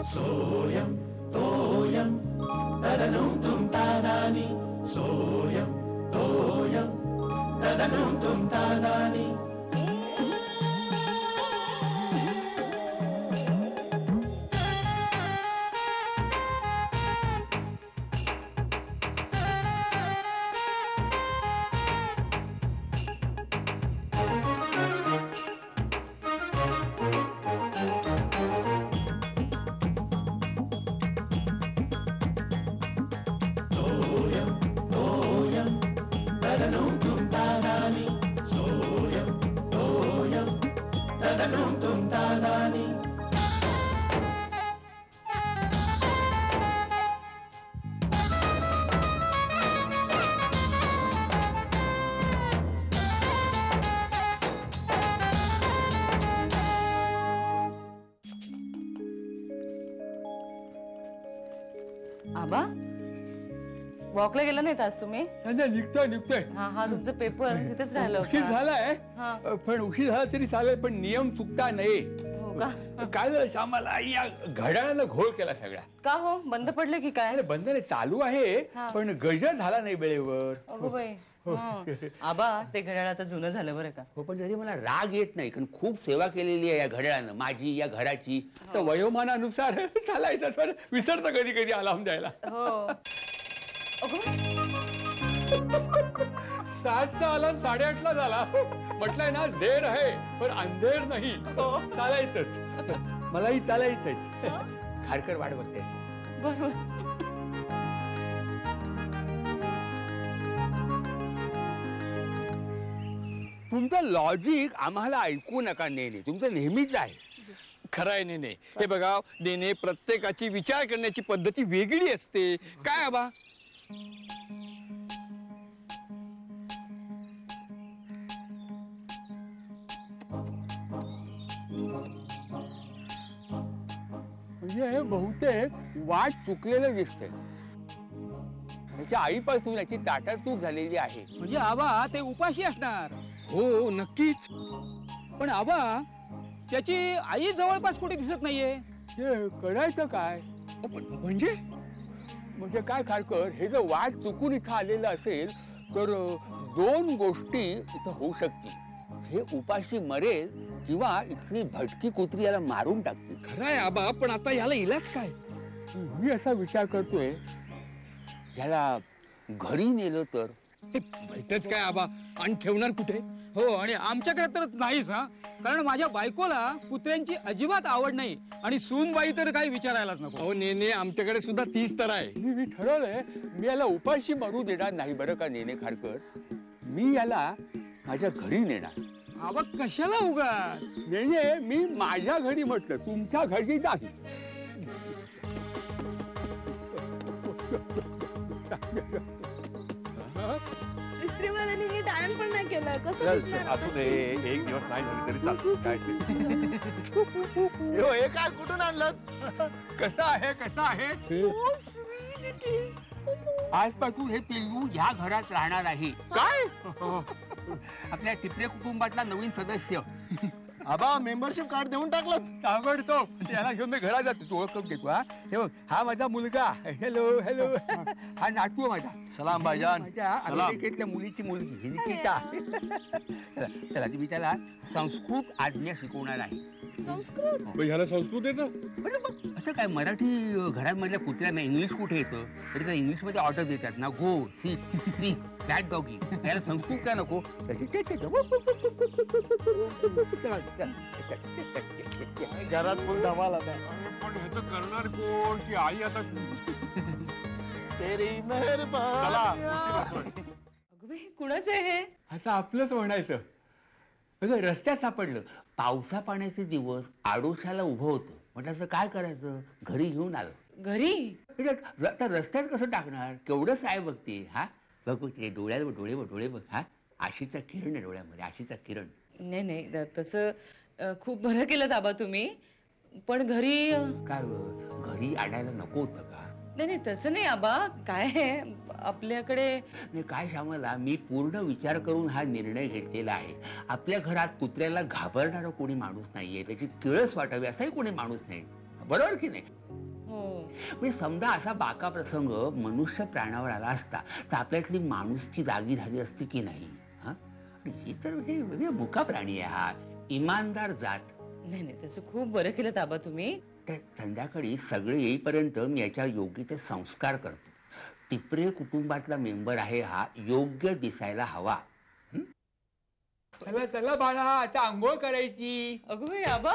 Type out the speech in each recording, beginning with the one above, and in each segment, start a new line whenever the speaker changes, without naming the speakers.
सोयम तोयम तदनुम तुम तादानी सोयम तोयम तदनुम तुम तादानी
आबा वॉकला गेला नाही आज तुम्ही?
निघतोय.
हा तुमचं पेपर तिथेच राहिलं
उशीर झालाय पण उशीर झाला तरी चालेल पण नियम चुकता नये.
हो का?
काय झालं श्यामाला या घड्याळाला घोळ केला सगळा.
का हो बंद पडले की काय?
बंद नाही चालू आहे पण गजर झाला नाही वेळेवर.
अगो बाई. आबा ते घड्याळ आता जुनं झालं बरं का?
हो पण तरी मला राग येत नाही कारण खूप सेवा केलेली आहे या घड्याळानं माझी या घराची.
तर वयोमानानुसार चालायचं पण विसरतं कधी कधी अलार्म द्यायला.
हो
7चा अलार्म 8:30ला झाला. म्हटलंय ना देर आहे पण अंधेर नाही. चालायचंच मलाही चालायचंच.
खारकर वाट बघते.
बरोबर.
तुमचं लॉजिक आम्हाला ऐकू नका नेने. तुमचं नेहमीच आहे.
खरंय नेने. हे बघा नेने प्रत्येकाची विचार करण्याची पद्धती वेगळी असते. काय आबा?
म्हणजे बहुतेक
वाट चुकलेलं दिसतंय. त्याच्या आईपासून याची ताटातूट झालेली आहे.
म्हणजे आबा ते उपाशी असणार.
हो नक्कीच.
पण आबा त्याची आई जवळपास कुठे दिसत नाहीये.
हे करायचं काय?
म्हणजे काय खारकर हे जर वाट चुकून इथं आलेलं असेल तर 2 गोष्टी इथं होऊ शकतील. हे उपाशी मरेल किंवा इथली भटकी कुत्री याला मारून टाकतील.
खरंय आबा पण आता याला इलाज काय?
मी असा विचार करतोय
ह्याला घरी नेलं तर.
भेटच काय आबा आणि ठेवणार कुठे?
हो आणि आमच्याकडे तर नाहीच. कारण माझ्या बायकोला कुत्र्यांची अजिबात आवड नाही आणि सूनबाई तर काही विचारायलाच नको.
हो नेने आमच्याकडे सुद्धा 30 तर आहे.
मी ठरवलंय मी याला उपाशी मरू देणार नाही.
बरं का नेने खारकर. मी याला माझ्या घरी नेणार.
आबा कशाला उगाच?
नेने मी माझ्या घरी म्हटलं तुमच्या घरी नाही.
इस्त्रीवाल्याने नीट आयरन पण नाही केलं. कसं दिसणार?
असू दे एक दिवस नाही झाली तरी चालतं. काय ते
हे काय कुठून आणलं?
कसं आहे
आजपासून हे पिल्लू ह्या घरात राहणार आहे.
काय?
आपल्या टिपरे कुटुंबातला नवीन सदस्य.
आबा मेंबरशिप कार्ड देऊन टाकलं.
आवडतो त्याला घेऊन मी घरात जातो. तू ओळख करून घेतो. हे बघ हा माझा मुलगा. Hello hello. हा नातू माझा.
सलाम भाईजान.
माझ्या अमेरिकेतल्या मुलीची मुलगी निकिता. चला मी त्याला संस्कृत आज्ञा शिकवणार आहे.
ह्याला संस्कृत येतं?
असं काय मराठी घरांमधल्या कुत्र्यांना इंग्लिश कुठे येतं तरी त्या इंग्लिश मध्ये ऑर्डर देतात ना. गो सी स्पीक कॅट डॉगी. त्याला संस्कृत काय नको.
घरात फुल धमाल आता.
पण ह्याचं करणार कोण की आई? आता
तेरी मेहरबानी.
चला
अगं बाई कुणाचं आहे हे?
आता आपलंच म्हणायचं.
रस्त्यात सापडलं. पावसा पाण्याचे दिवस आडोशाला उभं होतं. म्हटलं असं काय करायचं. घरी घेऊन आलं.
घरी?
आता रस्त्यात कसं टाकणार. केवढंच आहे बघते. हा बघ ते डोळे बघ. हा आशीचा किरण आहे डोळ्यामध्ये. आशीचा किरण.
नाही तसं खूप बरं केलं आबा तुम्ही. पण घरी
काय घरी आणायला नको होतं का?
नाही तसं नाही आबा. काय आहे आपल्याकडे
नाही काय श्यामला मी पूर्ण विचार करून हा निर्णय घेतलेला आहे. आपल्या घरात कुत्र्याला घाबरणारा कोणी माणूस नाहीये. त्याची किळस वाटावी असाही कोणी माणूस नाही. बरोबर की नाही?
हो.
म्हणजे समजा असा बाका प्रसंग मनुष्य प्राणावर आला असता तर आपल्यातली माणूसची जागी झाली असती की नाही? हा, ही तर म्हणजे मुका प्राणी आहे हा, इमानदार जात.
नाही नाही, त्याचं खूप बरं केलं आबा तुम्ही.
तर संध्याकाळी सगळे येईपर्यंत मी याच्या योग्य ते संस्कार करतो. टिपरे कुटुंबातला मेंबर आहे हा, योग्य दिसायला हवा.
चला चला बाळा, आता आंघोळ करायची.
अगं बाई आबा,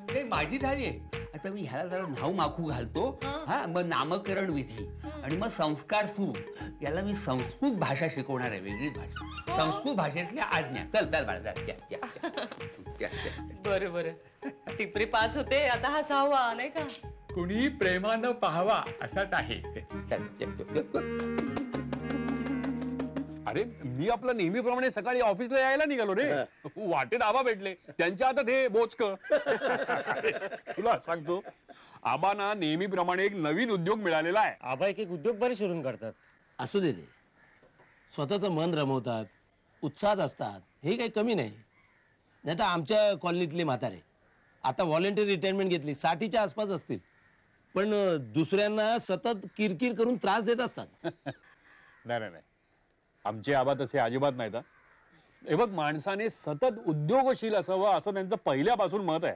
ते माझी झाली आहे. आता मी ह्याला जरा न्हाऊ माखू घालतो. हा, मग नामकरण विधी आणि मग संस्कार सुरू. याला मी संस्कृत भाषा शिकवणार आहे, वेगळीच भाषा, संस्कृत भाषेतल्या आज्ञा. चल चल बाळा,
बरं बरं. टिपरे 5 होते, आता हा 6वा नाही का?
कुणी प्रेमानं पाहावा असाच आहे.
अरे मी आपलं नेहमीप्रमाणे सकाळी ऑफिसला यायला निघालो रे. वाटेत आबा भेटले, त्यांच्या हातात हे बोचक. तुला सांगतो, आबांना नेहमीप्रमाणे एक नवीन उद्योग मिळालेला आहे.
आबा एक एक उद्योग बरे शोधून करतात. असू दे रे, स्वतःचं मन रमवतात, उत्साहात असतात, हे काही कमी नाही. नाही तर आमच्या कॉलनीतले म्हातारे आता व्हॉलेंटरी रिटायरमेंट घेतली, 60च्या आसपास असतील, पण दुसऱ्यांना सतत किरकिर करून त्रास देत असतात.
नाही नाही नाही, आमचे आबा तसे अजिबात नाहीत. हे बघ, माणसाने सतत उद्योगशील असावं असं त्यांचं पहिल्यापासून मत आहे.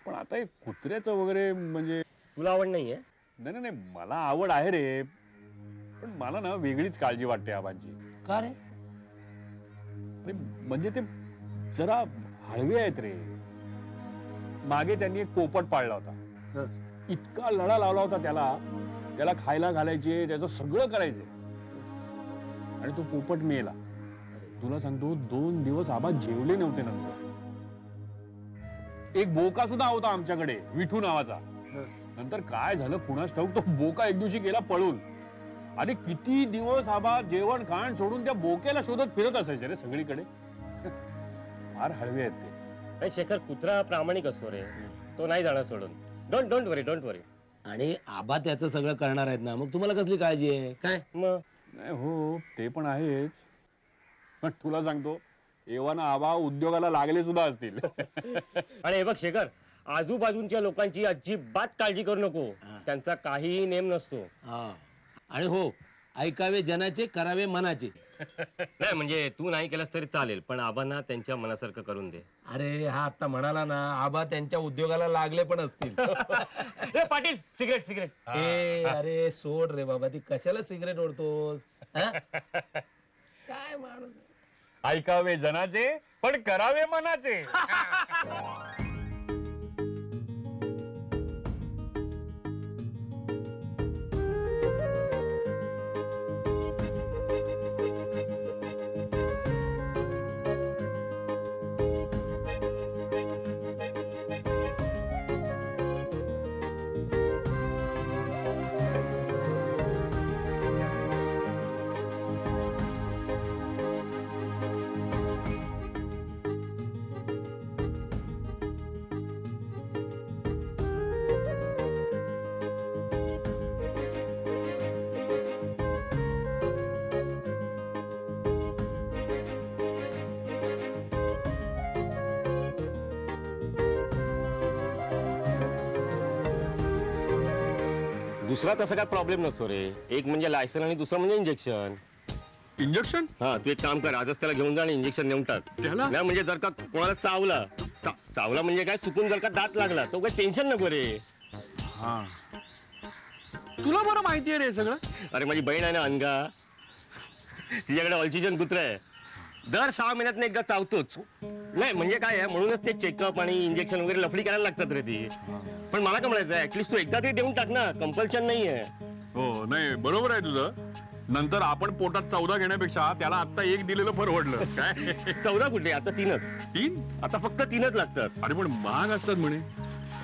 पण आता हे कुत्र्याचं वगैरे म्हणजे
तुला आवड नाहीये?
नाही नाही नाही, मला आवड आहे रे, पण मला ना वेगळीच काळजी वाटते आबांची.
का रे?
म्हणजे ते जरा हळवे आहेत रे. मागे त्यांनी एक पोपट पाळला होता, इतका लढा लावला होता त्याला खायला घालायचे, त्याचं सगळं करायचे, आणि तो पोपट मेला. तुला सांगतो, 2 दिवस आबा जेवले नव्हते. नंतर एक बोका सुद्धा होता आमच्याकडे, विठू नावाचा. नंतर काय झालं कुणास ठाऊक, तो बोका एक दिवशी गेला पळून. आणि किती दिवस आबा जेवण खाण सोडून त्या बोक्याला शोधत फिरत असायचे रे सगळीकडे. फार हळवे आहेत ते.
शेखर कुत्रा प्रामाणिक असतो रे, तो नाही जाणार सोडून. डोंट वरी. आणि आबा त्याचं सगळं करणार आहेत ना, मग तुम्हाला कसली काळजी आहे काय? मग
नाही हो, ते पण आहेच, पण तुला सांगतो, एव्हाना आबा उद्योगाला लागले सुद्धा असतील.
आणि हे बघ शेखर, आजूबाजूच्या लोकांची अजिबात काळजी करू नको, त्यांचा काहीही नेम नसतो. आणि हो, ऐकावे जनाचे, करावे मनाचे. नाही म्हणजे तू नाही केलंस तरी चालेल, पण आबांना त्यांच्या मनासारखं करून दे. अरे हा आता म्हणाला ना, आबा त्यांच्या उद्योगाला लागले पण असतील. पाटील, सिगरेट. अरे सोड रे बाबा, ती कशाला सिगरेट ओढतोस? काय माणूस.
ऐकावे जनाचे, पण करावे मनाचे.
दुसरा तसा काय प्रॉब्लेम नसतो रे. एक म्हणजे लायसन आणि दुसरं म्हणजे इंजेक्शन.
इंजेक्शन?
हा, तू एक काम कर, आजच त्याला घेऊन जा आणि इंजेक्शन नेऊन टाक.
त्याला?
नाही म्हणजे जर का कोणाला चावला म्हणजे काय, चुकून जर का दात लागला तर काही टेन्शन नको रे.
हा, तुला बरं माहितीये रे सगळं.
अरे माझी बहीण आहे ना अनगा, तिच्याकडे ऑल्चिजन कुत्रा आहे, दर 6 महिन्यात एकदा चावतोच. नाही म्हणजे काय आहे, म्हणूनच ते चेकअप आणि इंजेक्शन वगैरे लफडी करायला लागतात रे ती. पण मला काय म्हणायचं, ऍटलीस्ट तू एकदा तरी देऊन टाक ना, कंपल्शन नाहीये.
हो, नाही बरोबर आहे तुझं. नंतर आपण पोटात 14 घेण्यापेक्षा त्याला आता 1 दिलेलं परवडलं. काय
14 कुठे, आता 3च.
3?
आता फक्त 3च लागतात.
अरे पण महाग असतात म्हणे.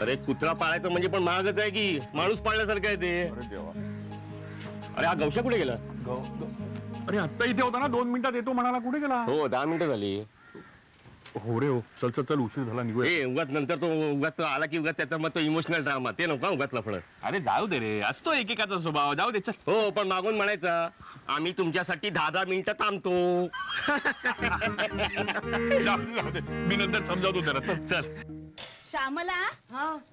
अरे कुत्रा पाळायचं म्हणजे पण महागच आहे की, माणूस पाळल्यासारखं आहे ते.
अरे देवा.
अरे हा गवशा कुठे गेला?
अरे आत्ता इथे होता ना, 2 मिनिटात येतो म्हणाला, कुठे गेला?
हो 10 मिनिटं झाली.
हो रे हो, चल चल चल, उशीर झाला, निघूया.
ए उगाच नंतर तो उगाच आला की उगाच त्याचा मग तो इमोशनल ड्रामा, ते नको उगाच लफडं.
अरे जाऊ दे रे, असतो एकेकाचा स्वभाव, जाऊ दे चल.
हो पण मागून म्हणायचा, आम्ही तुमच्यासाठी 10 मिनिटं थांबतो.
जाऊ दे, मी नंतर समजावतो त्याला. चल
चल.
श्यामला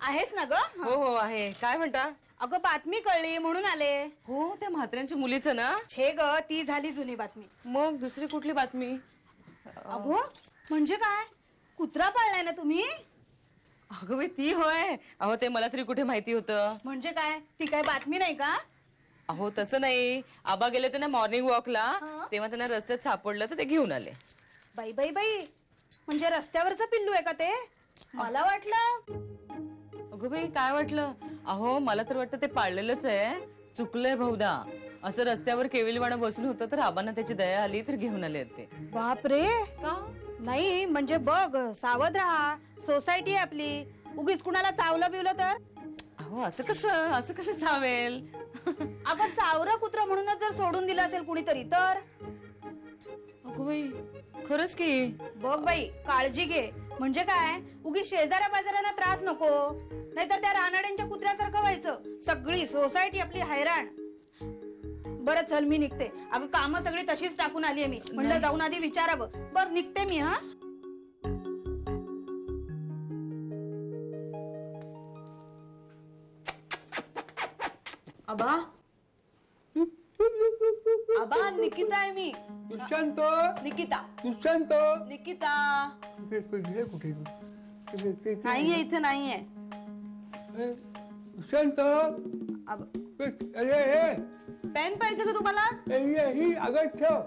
आहेस ना ग?
हो हो आहे. काय म्हणता?
अगं बातमी कळली म्हणून आले.
हो त्या म्हात्र्यांच्या मुलीचं ना.
छे ग, ती झाली जुनी बातमी.
मग दुसरी कुठली बातमी?
अगो म्हणजे काय, कुत्रा पाळलाय ना तुम्ही?
अगं बाई ती होय. अहो ते मला तरी कुठे माहिती होतं.
म्हणजे काय, ती काय बातमी नाही का?
अहो तसं नाही. आबा गेले होते ना मॉर्निंग वॉकला, तेव्हा त्यांना रस्त्यात सापडलं तर ते घेऊन आले.
बाई बाई बाई, म्हणजे रस्त्यावरचं पिल्लू आहे का ते? मला वाटलं.
अगं बाई काय वाटलं? अहो मला तर वाटतं ते पाळलेलंच आहे. चुकलंय बहुधा. असं रस्त्यावर केविलवाणं बसून होतं तर आबांना त्याची दया आली तर घेऊन आले ते.
बाप रे. नाही म्हणजे बघ, सावध राहा. सोसायटी आहे आपली. उगीच कुणाला चावलं बिवलं तर?
अहो असं कसं चावेल?
आपण चावरा कुत्रा म्हणूनच जर सोडून दिलं असेल कुणीतरी तर?
अगं बाई खरंच की.
बघ बाई, काळजी घे. म्हणजे काय, उगीच शेजाऱ्या बाजाऱ्यांना त्रास नको, नाहीतर त्या रानड्यांच्या कुत्र्यासारखं व्हायचं. सगळी सोसायटी आपली हैराण. बरं चल मी निघते. अगं कामं सगळी तशीच टाकून आलीये मी. म्हणलं जाऊन आधी विचारावं. बरं निघते मी. हा
आबा आबा निकिता आहे मी.
दुष्यंत
निकिता
दुष्यंत
निकिता
कुठे
नाहीये इथे नाहीये.
दुष्यंत अरे
पेन पाहिजे का तुम्हाला?
ही अगं ठेव.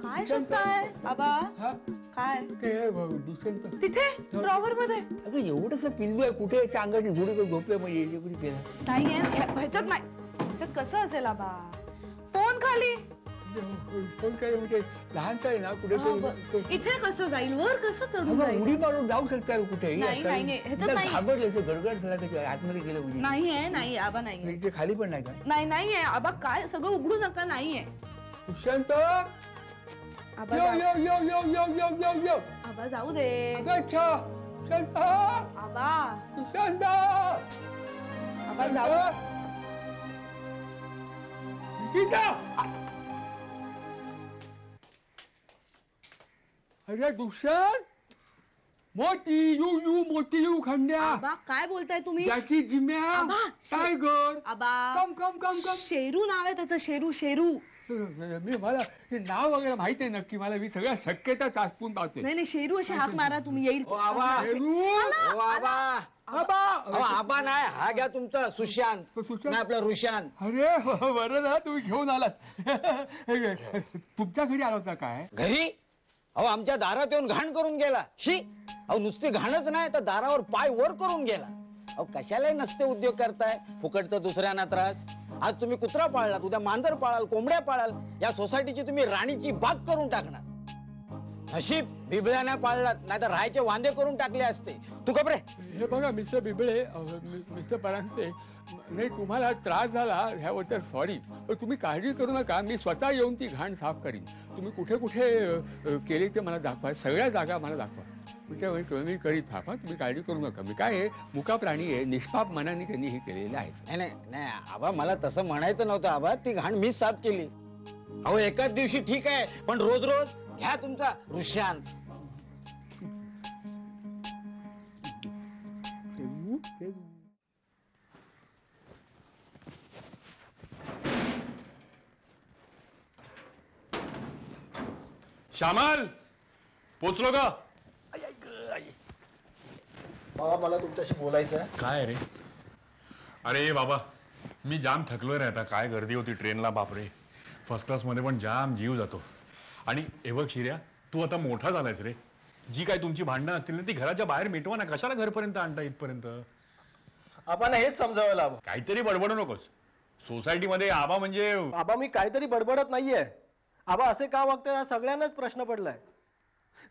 काय शोधताय आबा?
हा
काय
ते दुष्यंत
तिथे ड्रॉवर मध्ये?
अगं एवढंच पिल्लू आहे. कुठे अंगाची झुडी झोपले म्हणजे कुठे केलं
नाहीये ह्याच्यात नाही. ह्याच्यात कसं असेल आबा? फोन खाली.
फोन काय म्हणजे लहानच आहे ना कुठे
इथे कसं जाईल? वर कसं चढून जाईल?
उडी मारून जाऊ शकता कुठे
नाही, नाही, ह्याच्यात नाही.
घाबरले गडगड झाला कधी आतमध्ये गेलं म्हणजे
नाहीये नाही आबा नाहीये.
इथे खाली पण नाही का?
नाही नाहीये आबा. काय सगळं उघडू नका. नाहीये
दुष्यंत
आबा.
यो यो यो यो यो यो यो यो
आबा जाऊ दे.
अगं शांत
आबा
दुष्यंत
आबा जाऊ.
अरे दुष्यंत मोठी यू मोठी यू खंड्या
आबा काय बोलताय तुम्ही?
जॅकी जिम्या
आबा,
टायगर
आबा
कम कम कम कम.
शेरू नाव आहे त्याचं. शेरू शेरू.
मी मला हे नाव वगैरे माहित आहे नक्की. मला मी सगळ्या शक्यता चाचपून पाहते.
नाही नाही शेरू अशी हाक मारा तुम्ही. येईल.
आबा नाही, हा घ्या तुमचा सुशांत.
सुशांत?
नाही आपला रुशांत.
अरे बरं ना तुम्ही घेऊन आलात. तुमच्या घरी आला होता काय?
घरी अहो आमच्या दारात येऊन घाण करून गेला. शी अहो नुसती घाणच नाही तर दारावर पाय वर करून गेला. अहो कशालाही नसते उद्योग करताय. फुकटचं दुसऱ्यांना त्रास. आज तुम्ही कुत्रा पाळलात, उद्या मांजर पाळाल, कोंबड्या पाळाल. या सोसायटीची तुम्ही राणीची बाग करून टाकणार. नशीब बिबळ्या पाळलात, नाही तर राहायचे वांदे करून टाकले असते. तू कपरे.
हे बघा मिस्टर बिबळे, मिस्टर परांजपे, नाही तुम्हाला त्रास झाला ह्याबद्दल सॉरी. तुम्ही काळजी करू नका. मी स्वतः येऊन ती घाण साफ करीन. तुम्ही कुठे कुठे केली ते मला दाखवा. सगळ्या जागा मला दाखवा. मी करीत थांबा. तुम्ही काळजी करू नका. मी काय आहे, मुका प्राणी आहे. निष्पाप मनाने त्यांनी हे केलेलं आहे.
नाही नाही नाही आबा, मला तसं म्हणायचं नव्हतं. आबा ती घाण मीच साफ केली. अहो एकाच दिवशी ठीक आहे, पण रोज रोज घ्या तुमचा रुशांत.
श्यामल पोचलो का?
बाबा मला तुमच्याशी बोलायचं आहे.
काय रे? अरे बाबा मी जाम थकलोय रे. आता काय गर्दी होती ट्रेनला. बापरे फर्स्ट क्लास मध्ये पण जाम जीव जातो. आणि हे बघ शिर्या, तू आता मोठा झालायस रे. जी काय तुमची भांडणं असतील ना ती घराच्या बाहेर मिटवा ना. कशाला घरपर्यंत आणता इथपर्यंत?
आपण हेच समजावायला हवं.
काहीतरी बडबडू नकोस. सोसायटीमध्ये आबा म्हणजे
बाबा मी काहीतरी बडबडत नाहीये. आबा असे का वागताय हा सगळ्यांनाच प्रश्न पडलाय.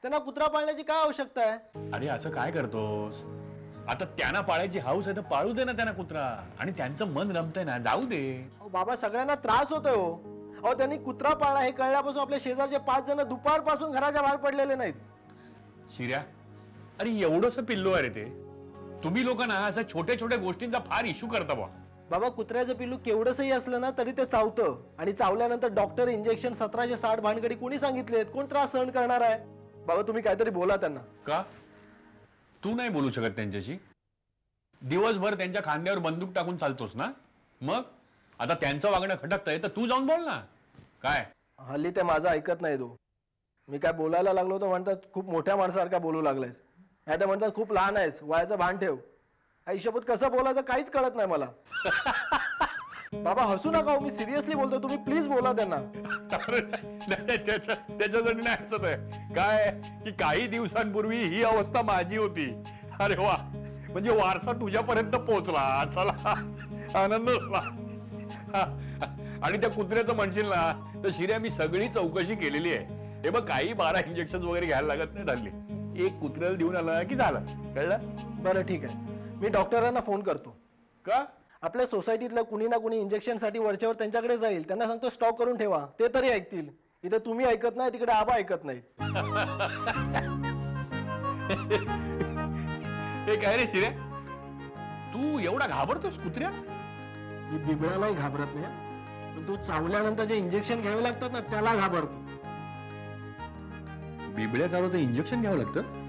त्यांना कुत्रा पाळण्याची काय आवश्यकता आहे?
अरे असं काय करतोस? आता त्यांना पाळायची हाऊस आहे तर पाळू दे ना त्यांना कुत्रा. आणि त्यांचं मन रमतंय ना, जाऊ दे.
बाबा सगळ्यांना त्रास होतोय हो. अहो त्यांनी कुत्रा पाळला हे कळल्यापासून आपल्या शेजारचे 5 जण दुपारपासून घराच्या बाहेर पडलेले नाहीत.
शिर्या अरे एवढंसं पिल्लू आहे रे ते. तुम्ही लोकांना असं छोट्या छोट्या गोष्टींचा फार इश्यू करता बा.
बाबा कुत्र्याचं पिल्लू केवढंसही असलं ना तरी ते चावतं. आणि चावल्यानंतर डॉक्टर इंजेक्शन 1760 भानगडी कोणी सांगितलेत? कोण त्रास सहन करणार आहे? बाबा तुम्ही काहीतरी बोला त्यांना.
का? तू नाही बोलू शकत त्यांच्याशी? दिवसभर त्यांच्या खांद्यावर बंदूक टाकून चालतोस ना, मग आता त्यांचं वागणं खटकतंय तर तू जाऊन बोल ना. काय
हल्ली ते माझं ऐकत नाही तू. मी काय बोलायला लागलो तर म्हणतात खूप मोठ्या माणसासारखा बोलू लागलायस, नाही तर म्हणतात खूप लहान आहेस, वयाचं भान ठेव. आयुष्यात कसं बोलायचं काहीच कळत नाही मला. बाबा हसू नका हो, मी सिरियसली बोलतो, तुम्ही प्लीज बोला त्यांना.
त्याच्यासाठी नाही हसत आहे. काय की काही दिवसांपूर्वी ही अवस्था माझी होती. अरे वा, म्हणजे वारसा तुझ्यापर्यंत पोहोचला. चला, आनंद झाला. आणि त्या कुत्र्याचं म्हणशील ना तर शिर्या, मी सगळी चौकशी केलेली आहे. हे बघ, काही 12 इंजेक्शन वगैरे घ्यायला लागत नाही हल्ली. एक कुत्र्याला देऊन आला की झालं. कळलं?
बरं ठीक आहे, मी डॉक्टरांना फोन करतो.
का?
आपल्या सोसायटीतलं कुणी ना कुणी इंजेक्शन साठी वरच्यावर त्यांच्याकडे जाईल, त्यांना सांगतो स्टॉक करून ठेवा, ते तरी ऐकतील. इथे तुम्ही ऐकत नाही, तिकडे आबा ऐकत नाही.
हे काय रे शिर्या, तू एवढा घाबरतोस कुत्र्या?
मी बिबळ्यालाही घाबरत नाही, पण तू चावल्यानंतर जे इंजेक्शन घ्यावे लागतात ना त्याला घाबरतो.
बिबळ्या चालू तर इंजेक्शन घ्यावं लागतं?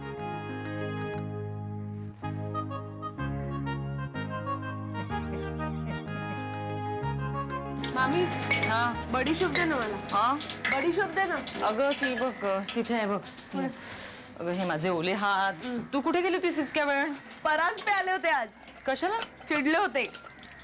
मामी,
हा
बडीशोप दे ना मला.
हा
बडीशोप दे ना.
अगं ती बघ तिथे आहे बघ. अगं हे माझे ओले हात. तू कुठे गेली होतीस इतक्या वेळ?
पराग पे आले होते आज.
कशाला?
चिडले होते.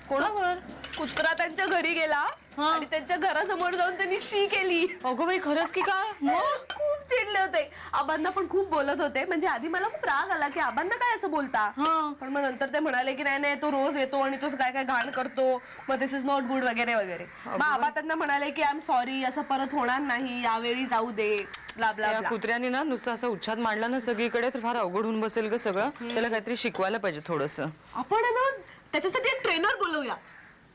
कोणावर?
कुत्रा त्यांच्या घरी गेला आणि त्यांच्या घरासमोर जाऊन त्यांनी शी केली.
अगं बाई, खरंच की काय?
मग खूप चिडले होते. आबांना पण खूप बोलत होते. म्हणजे आधी मला खूप राग आला की आबांना काय असं बोलता, पण मग नंतर ते म्हणाले की नाही नाही, तो रोज येतो आणि तो काय काय घाण करतो, मग दिस इज नॉट गुड वगैरे वगैरे. मग आबा त्यांना म्हणाले की आय एम सॉरी, असं परत होणार नाही, यावेळी जाऊ दे, ब्ला ब्ला
या
ब्ला.
कुत्र्याने ना नुसतं असं उच्छाद मांडला ना सगळीकडे तर फार अवघड होऊन बसेल ग सगळं. त्याला काहीतरी शिकवायला पाहिजे थोडस.
आपण ना त्याच्यासाठी एक ट्रेनर बोलवूया.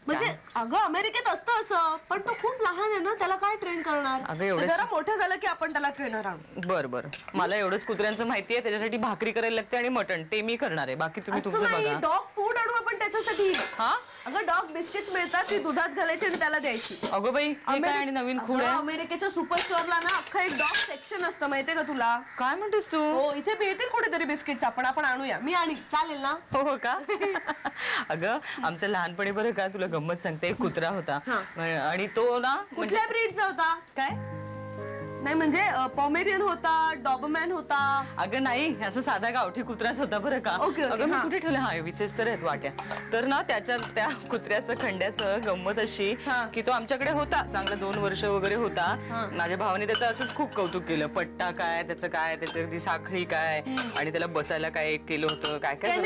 म्हणजे अगं अमेरिकेत असतं असं, पण तो खूप लहान आहे ना, त्याला काय ट्रेन करणार.
अगं एवढं
जरा मोठं झालं की आपण त्याला ट्रेनर आणू.
बर बर, मला एवढंच कुत्र्यांचं माहितीये. त्याच्यासाठी भाकरी करायला लागते आणि मटण, ते मी करणार आहे. बाकी तुम्ही तुमचं बघा.
डॉग फूड आणू आपण त्याच्यासाठी.
हा
अगं डॉग बिस्किट्स मिळतात, ती दुधात घालायची आणि त्याला द्यायची.
अगो बाई, हे काय आणि नवीन खूड आहे?
अमेरिकेच्या सुपर स्टोअरला ना अख्खा एक डॉग सेक्शन असतं, माहितीये का तुला?
काय म्हणतेस तू?
हो, इथे मिळतील कुठेतरी बिस्किट्स. आपण आणूया. मी आणि चालेल ना?
हो का? अगं आमच्या लहानपणी बरं का, तुला गंमत सांगते, एक कुत्रा होता आणि तो ना
कुठल्या ब्रीडचा होता?
काय
नाही म्हणजे पॉमेरियन होता, डॉबरमॅन होता?
अगं नाही, असं साधा गावठी कुत्राच होता बरं का. अगं मी कुठे ठेवलं? हा इथेच तर आहेत वाट्या. तर ना त्या कुत्र्याचं खंड्याचं गंमत अशी की तो आमच्याकडे होता चांगला 2 वर्ष वगैरे होता. माझ्या भावाने त्याचं असंच खूप कौतुक केलं. पट्टा काय, त्याचं काय, त्याची साखळी काय, आणि त्याला बसायला काय केलं होतं, काय काय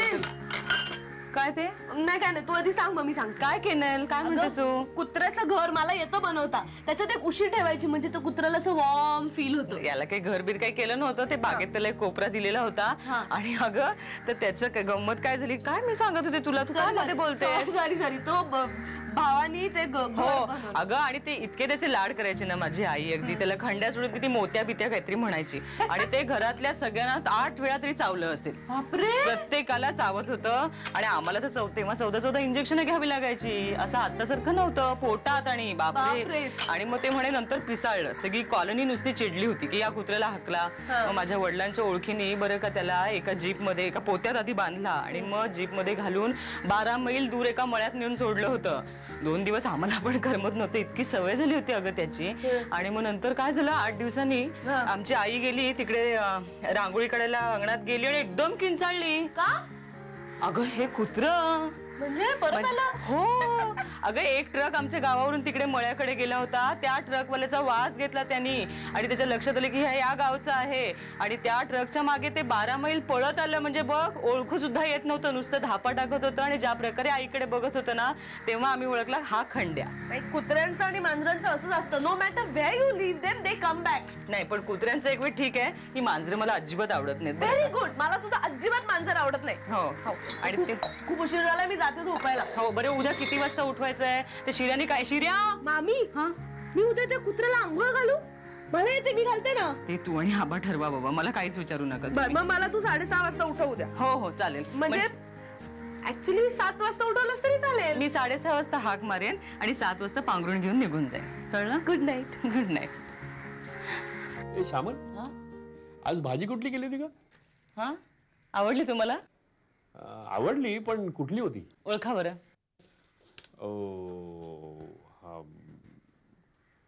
काय ते
नाही काय नाही, तू आधी सांग मग मी सांग.
काय केलं? काय म्हणतेस तू?
कुत्र्याचं घर मला येतं बनवता. त्याच्यात एक उशी ठेवायची, म्हणजे तो कुत्र्याला असं वॉर्म फील होतं.
याला काही घरबीर काही केलं नव्हतं. ते बागेत त्याला एक कोपरा दिलेला होता. आणि अगं तर त्याचं गंमत काय झाली, काय मी सांगत होते तुला, तू काय मध्ये बोलते?
सॉरी तो भावानी ते
हो अगं, आणि ते इतके त्याचे लाड करायचे ना माझी आई. अगदी त्याला खंड्या सोडून किती मोत्या बित्या काहीतरी म्हणायची. आणि ते घरातल्या सगळ्यांना 8 वेळा तरी चावलं असेल. प्रत्येकाला चावत होतं. आणि आम्हाला तर तेव्हा 14 इंजेक्शन घ्यावी लागायची. असं आतासारखं नव्हतं पोटात. आणि बापरे. आणि मग ते म्हणे नंतर पिसाळलं. सगळी कॉलनी नुसती चिडली होती की या कुत्र्याला हकला. मग माझ्या वडिलांच्या ओळखीने बरं का त्याला एका जीप मध्ये, एका पोत्यात आधी बांधला आणि मग जीप मध्ये घालून 12 मैल दूर एका मळ्यात नेऊन सोडलं होतं. 2 दिवस आम्हाला पण करमत नव्हतं, इतकी सवय झाली होती अगं त्याची. आणि मग नंतर काय झालं, 8 दिवसांनी आमची आई गेली तिकडे रांगोळी काढायला, अंगणात गेली आणि एकदम किंचाळली.
का?
अगं हे कुत्र
म्हणजे परत आलं?
हो अगं, एक ट्रक आमच्या गावावरून तिकडे मळ्याकडे गेला होता. त्या ट्रकवाल्याचा वास घेतला त्यांनी आणि त्याच्या लक्षात आलं की ह्या या गावचा आहे. आणि त्या ट्रकच्या मागे ते 12 मैल पळत आलं. म्हणजे बघ, ओळखू सुद्धा येत नव्हतं, नुसतं धापा टाकत होतं. आणि ज्या प्रकारे आईकडे बघत होतं ना, तेव्हा आम्ही ओळखला हा खंड्या.
कुत्र्यांचं आणि मांजरांचं असंच असतं, no matter where you leave them they come back.
नाही पण कुत्र्यांचं एक वेळ ठीक आहे, ही मांजरं मला अजिबात आवडत नाहीत.
Very good. मला सुद्धा अजिबात मांजर आवडत नाही.
हो आणि ते
खूप उशीर झाला, मी जाते झोपायला.
हो बरं, उद्या किती वाजता उठवायचंय? ते शिर्याने काय? शिर्या
मामी, मी उद्या त्या कुत्र्याला आंघोळ घालू? मला येते, मी घालते ना.
ते तू आणि आबा ठरवा बाबा, मला काहीच विचारू नका.
बरं मग मला तू 6:30 वाजता उठव उद्या.
हो हो चालेल.
म्हणजे ऍक्च्युली 7 वाजता उठवलंच तरी चालेल.
मी 6:30 वाजता हाक मारेन आणि 7 वाजता पांघरून घेऊन निघून जाईल. कळलं?
Good night.
Good night.
ए श्यामल, आज भाजी कुठली केली होती का?
हा आवडली तुम्हाला?
आवडली, पण कुठली होती?
ओळखा बरं.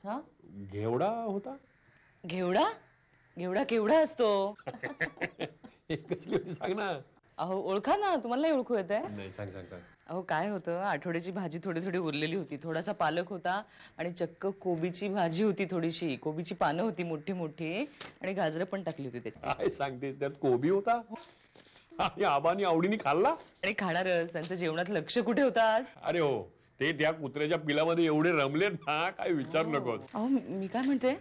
हा
घेवडा होता.
घेवडा? घेवडा केवढा असतो?
कसली होती सांग ना.
अहो ओळखा ना, तुम्हाला नाही ओळखू येत आहे?
नाही, सांग सांग सांग.
अहो काय होतं, आठवड्याची भाजी थोडी थोडी उरलेली होती, थोडासा पालक होता आणि चक्क कोबीची भाजी होती, थोडीशी कोबीची पानं होती मोठी मोठी आणि गाजरं पण टाकली होती त्याची.
काय सांगतेस, त्यात कोबी होता आणि आबानी आवडीने खाल्ला.
आणि खाणारच, त्यांचं जेवणात लक्ष कुठे होतं आज?
अरे हो, ते त्या कुत्र्याच्या पिलामध्ये एवढे रमलेत ना, काय विचार नकोस.
अहो मी काय म्हणते,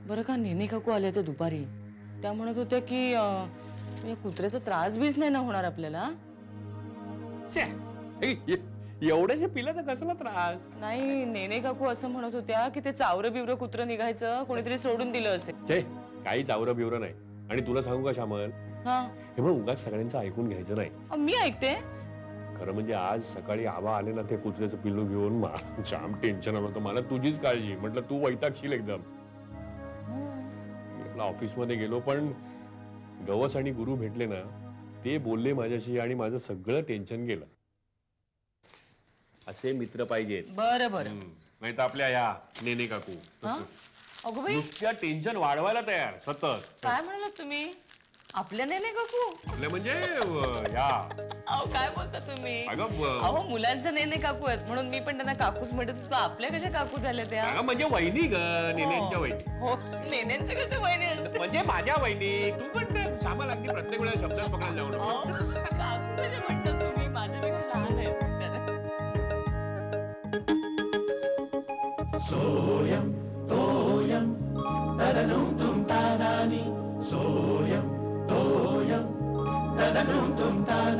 बरं का नेने काकू आले होते दुपारी, त्या म्हणत होत्या की या कुत्र्याचा त्रास बीच नाही ना होणार आपल्याला.
एवढ्याच्या पिलाचा कसला त्रास?
नाही, नेने काकू असं म्हणत होत्या की ते चावरं बिवरं कुत्रं निघायचं, कोणीतरी सोडून दिलं असेल.
छे, काही चावरं बिवरं नाही. आणि तुला सांगू का श्यामल,
हा
हे बघ उगाच सगळ्यांचं ऐकून घ्यायचं नाही.
मी ऐकते.
खरं म्हणजे आज सकाळी आबा आले ना ते कुत्र्याचं पिल्लू घेऊन, मला जाम टेन्शन आलं होतं. मला तुझीच काळजी, म्हटलं तू वैतागशील एकदम. मी आपल्या ऑफिसमध्ये गेलो, पण गवस आणि गुरु भेटले ना, ते बोलले माझ्याशी आणि माझं सगळं टेन्शन गेलं. असे मित्र पाहिजेत.
बरं बरं.
नाही तर आपल्या या नेने काकू
अगो बाई,
नुसत्या टेन्शन वाढवायला तयार सतत.
काय म्हणालात तुम्ही? आपल्या नेने काकू?
आपल्या म्हणजे या.
अहो काय बोलता तुम्ही? अहो मुलांच्या नेने काकू आहेत म्हणून मी पण त्यांना काकूच म्हणत होतो. आपल्या कशा काकू झाल्या त्या?
म्हणजे वहिनी ग, नेनेंच्या वहिनी.
हो, नेनेंच्या कशा वहिनी असतात?
म्हणजे माझ्या वहिनी. तू पण सामान अगदी प्रत्येक वेळेला शब्दात पकडायला जाऊ नको.
काकू कशा म्हणतात तुम्ही? माझ्यापेक्षा लहान आहेत.
सोयम तोयम तदनुम तुम तादानी सोयम तोयम तदनुम तुम तादानी